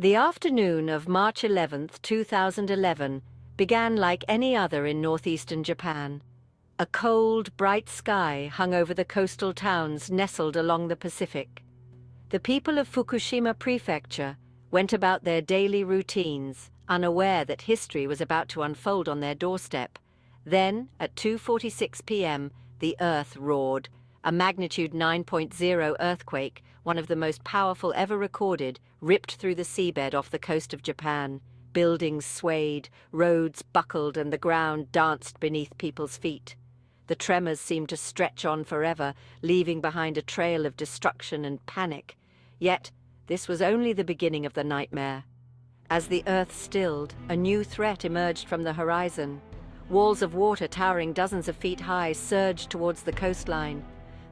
The afternoon of March 11th, 2011, began like any other in northeastern Japan. A cold, bright sky hung over the coastal towns nestled along the Pacific. The people of Fukushima Prefecture went about their daily routines, unaware that history was about to unfold on their doorstep. Then, at 2:46 p.m., the earth roared. A magnitude 9.0 earthquake, one of the most powerful ever recorded, ripped through the seabed off the coast of Japan. Buildings swayed, roads buckled, and the ground danced beneath people's feet. The tremors seemed to stretch on forever, leaving behind a trail of destruction and panic. Yet, this was only the beginning of the nightmare. As the earth stilled, a new threat emerged from the horizon. Walls of water towering dozens of feet high surged towards the coastline.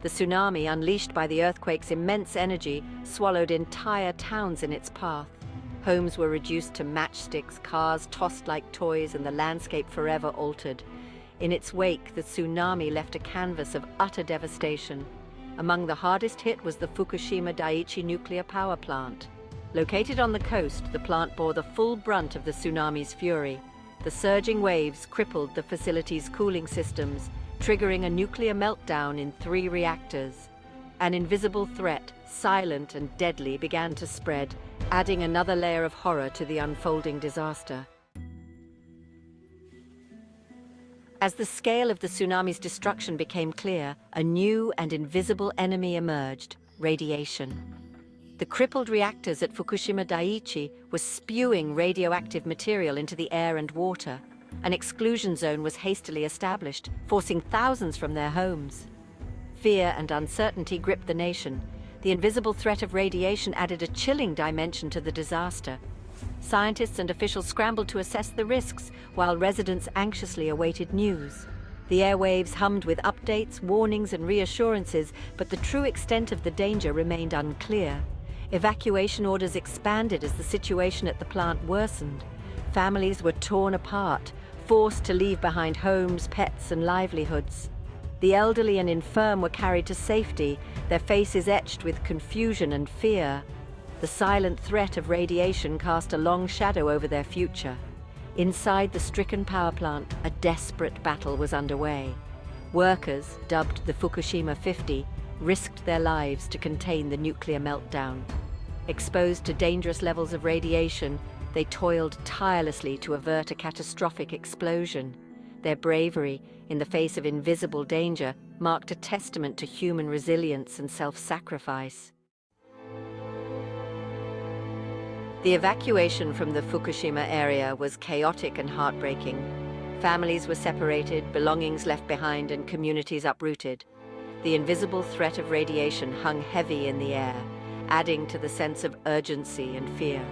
The tsunami, unleashed by the earthquake's immense energy, swallowed entire towns in its path. Homes were reduced to matchsticks, cars tossed like toys, and the landscape forever altered. In its wake, the tsunami left a canvas of utter devastation. Among the hardest hit was the Fukushima Daiichi nuclear power plant. Located on the coast, the plant bore the full brunt of the tsunami's fury. The surging waves crippled the facility's cooling systems, triggering a nuclear meltdown in 3 reactors. An invisible threat, silent and deadly, began to spread, adding another layer of horror to the unfolding disaster. As the scale of the tsunami's destruction became clear, a new and invisible enemy emerged: radiation. The crippled reactors at Fukushima Daiichi were spewing radioactive material into the air and water. An exclusion zone was hastily established, forcing thousands from their homes. Fear and uncertainty gripped the nation. The invisible threat of radiation added a chilling dimension to the disaster. Scientists and officials scrambled to assess the risks, while residents anxiously awaited news. The airwaves hummed with updates, warnings, and reassurances, but the true extent of the danger remained unclear. Evacuation orders expanded as the situation at the plant worsened. Families were torn apart, forced to leave behind homes, pets, and livelihoods. The elderly and infirm were carried to safety, their faces etched with confusion and fear. The silent threat of radiation cast a long shadow over their future. Inside the stricken power plant, a desperate battle was underway. Workers, dubbed the Fukushima 50, risked their lives to contain the nuclear meltdown. Exposed to dangerous levels of radiation, they toiled tirelessly to avert a catastrophic explosion. Their bravery, in the face of invisible danger, marked a testament to human resilience and self-sacrifice. The evacuation from the Fukushima area was chaotic and heartbreaking. Families were separated, belongings left behind, and communities uprooted. The invisible threat of radiation hung heavy in the air, adding to the sense of urgency and fear.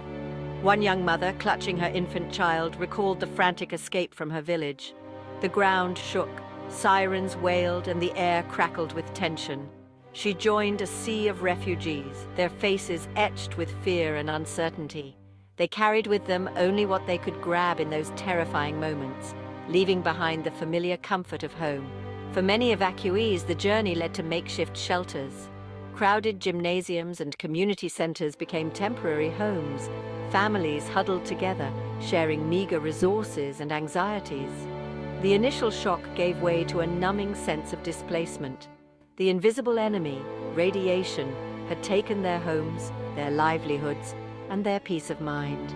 One young mother, clutching her infant child, recalled the frantic escape from her village. The ground shook, sirens wailed, and the air crackled with tension. She joined a sea of refugees, their faces etched with fear and uncertainty. They carried with them only what they could grab in those terrifying moments, leaving behind the familiar comfort of home. For many evacuees, the journey led to makeshift shelters. Crowded gymnasiums and community centers became temporary homes. Families huddled together, sharing meager resources and anxieties. The initial shock gave way to a numbing sense of displacement. The invisible enemy, radiation, had taken their homes, their livelihoods, and their peace of mind.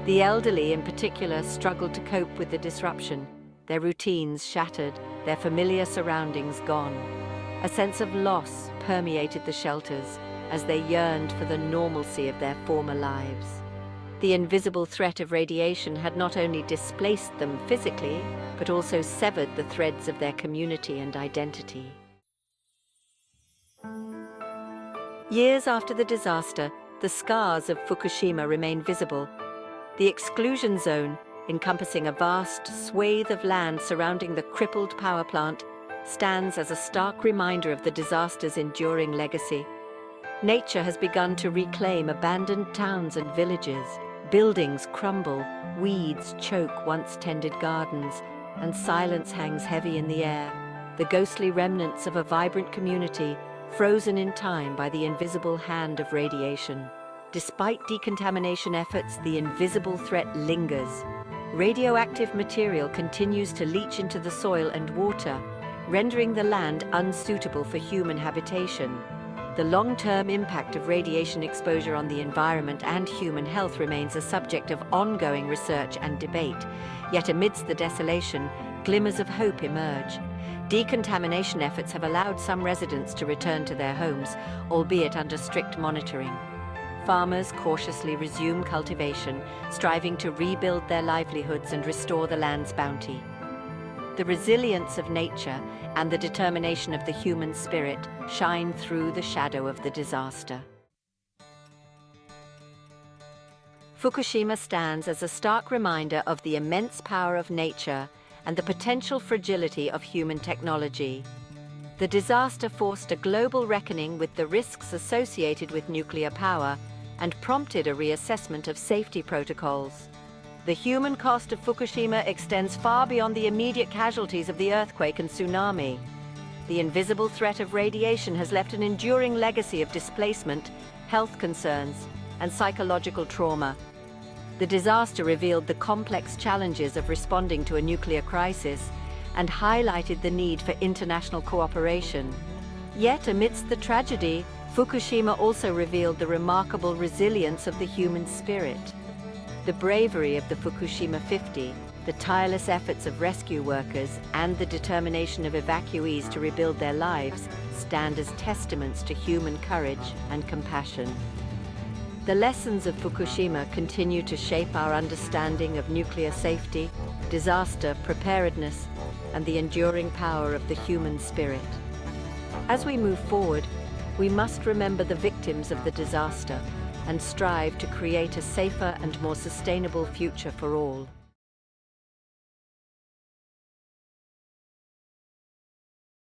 The elderly, in particular, struggled to cope with the disruption, their routines shattered, their familiar surroundings gone. A sense of loss permeated the shelters as they yearned for the normalcy of their former lives. The invisible threat of radiation had not only displaced them physically, but also severed the threads of their community and identity. Years after the disaster, the scars of Fukushima remain visible. The exclusion zone, encompassing a vast swathe of land surrounding the crippled power plant, stands as a stark reminder of the disaster's enduring legacy. Nature has begun to reclaim abandoned towns and villages. Buildings crumble, weeds choke once tended gardens, and silence hangs heavy in the air, the ghostly remnants of a vibrant community frozen in time by the invisible hand of radiation. Despite decontamination efforts, the invisible threat lingers. Radioactive material continues to leach into the soil and water, rendering the land unsuitable for human habitation. The long-term impact of radiation exposure on the environment and human health remains a subject of ongoing research and debate. Yet amidst the desolation, glimmers of hope emerge. Decontamination efforts have allowed some residents to return to their homes, albeit under strict monitoring. Farmers cautiously resume cultivation, striving to rebuild their livelihoods and restore the land's bounty. The resilience of nature and the determination of the human spirit shine through the shadow of the disaster. Fukushima stands as a stark reminder of the immense power of nature and the potential fragility of human technology. The disaster forced a global reckoning with the risks associated with nuclear power and prompted a reassessment of safety protocols. The human cost of Fukushima extends far beyond the immediate casualties of the earthquake and tsunami. The invisible threat of radiation has left an enduring legacy of displacement, health concerns, and psychological trauma. The disaster revealed the complex challenges of responding to a nuclear crisis and highlighted the need for international cooperation. Yet, amidst the tragedy, Fukushima also revealed the remarkable resilience of the human spirit. The bravery of the Fukushima 50, the tireless efforts of rescue workers, and the determination of evacuees to rebuild their lives stand as testaments to human courage and compassion. The lessons of Fukushima continue to shape our understanding of nuclear safety, disaster preparedness, and the enduring power of the human spirit. As we move forward, we must remember the victims of the disaster and strive to create a safer and more sustainable future for all.